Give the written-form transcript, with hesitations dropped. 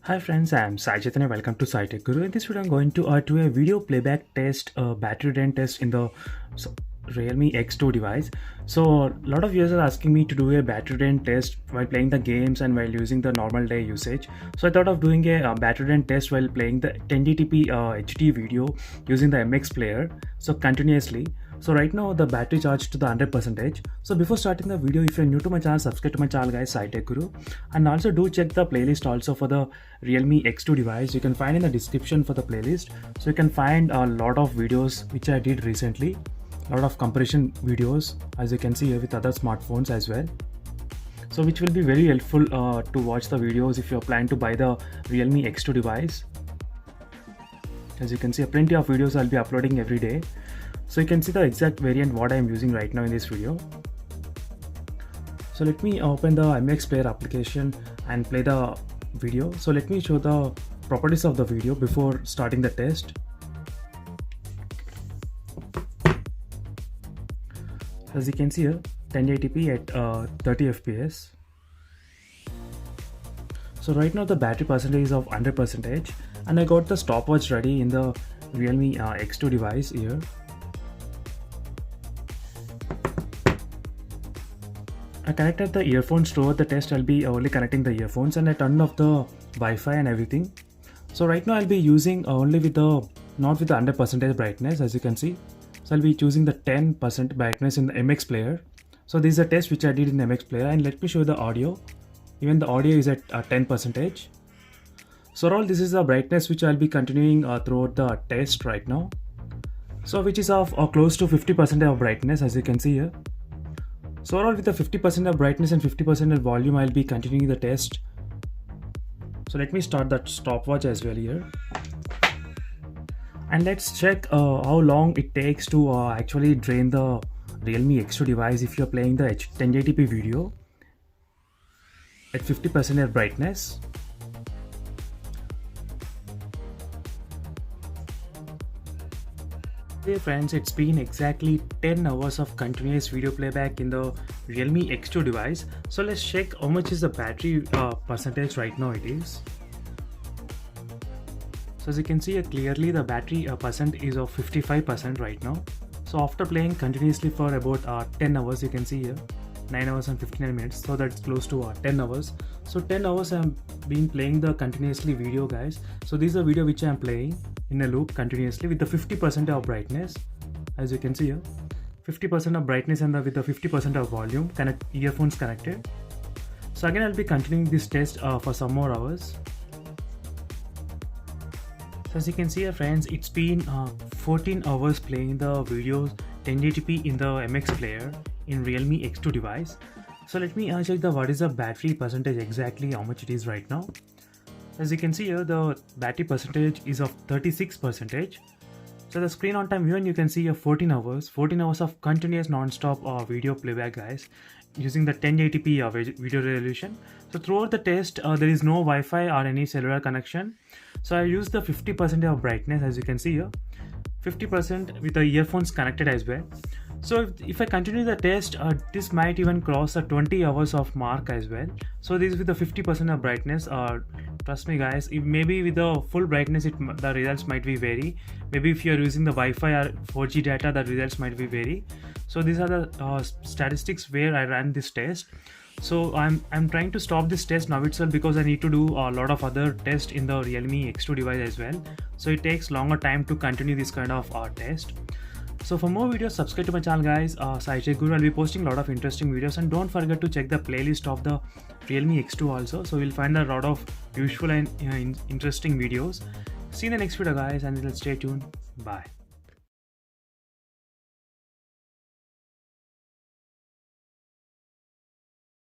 Hi friends, I'm Sai Chaitanya. Welcome to Sai Tech Guru. In this video, I'm going to do a video playback test, battery drain test in the so, Realme X2 device. So a lot of users are asking me to do a battery drain test while playing the games and while using the normal day usage. So I thought of doing a battery drain test while playing the 1080p HD video using the MX player. So continuously. So right now the battery charged to the 100%. So before starting the video, if you're new to my channel, subscribe to my channel guys, Sai Tech Guru. And also do check the playlist also for the Realme X2 device. You can find in the description for the playlist. So you can find a lot of videos which I did recently. A lot of comparison videos as you can see here with other smartphones as well. So which will be very helpful to watch the videos if you're planning to buy the Realme X2 device. As you can see, plenty of videos I'll be uploading every day. So you can see the exact variant what I am using right now in this video. So let me open the MX player application and play the video. So let me show the properties of the video before starting the test. As you can see here, 1080p at 30 fps. So right now the battery percentage is of 100%, and I got the stopwatch ready in the Realme X2 device here. I connected the earphones to the test. I'll be only connecting the earphones, and I turned off the Wi-Fi and everything. So right now I'll be using only with the not with the 100% brightness, as you can see. So I'll be choosing the 10% brightness in the MX player. So this is a test which I did in the MX player, and let me show you the audio. Even the audio is at 10%. So overall this is the brightness which I'll be continuing throughout the test right now. So which is of close to 50% of brightness, as you can see here. So overall with the 50% of brightness and 50% of volume, I'll be continuing the test. So let me start that stopwatch as well here. And let's check how long it takes to actually drain the Realme X2 device if you're playing the 1080p video at 50% of brightness. Hey friends, it's been exactly 10 hours of continuous video playback in the Realme X2 device. So let's check how much is the battery percentage right now it is. So as you can see here, clearly the battery percent is of 55% right now. So after playing continuously for about 10 hours, you can see here 9 hours and 59 minutes. So that's close to 10 hours. So 10 hours I've been playing the continuously video guys. So this is a video which I'm playing in a loop continuously with the 50% of brightness, as you can see here, 50% of brightness and with the 50% of volume, earphones connected. So again I'll be continuing this test for some more hours. So as you can see here friends, it's been 14 hours playing the videos 1080p in the MX player in Realme X2 device. So let me check what is the battery percentage exactly, how much it is right now. As you can see here, the battery percentage is of 36%. So the screen on time viewing, you can see here 14 hours of continuous non-stop video playback guys, using the 1080p video resolution. So throughout the test, there is no Wi-Fi or any cellular connection. So I used the 50% of brightness, as you can see here, 50% with the earphones connected as well. So if I continue the test, this might even cross the 20 hours of mark as well. So this is with the 50% of brightness. Trust me guys, if maybe with the full brightness the results might be vary. Maybe if you're using the Wi-Fi or 4G data, the results might be vary. So these are the statistics where I ran this test. So I'm trying to stop this test now itself because I need to do a lot of other tests in the Realme X2 device as well. So it takes longer time to continue this kind of test. So for more videos, subscribe to my channel guys, Sai Tech Guru. I'll be posting a lot of interesting videos, and don't forget to check the playlist of the Realme X2 also. So you'll find a lot of useful and interesting videos. See you in the next video guys, and stay tuned. Bye.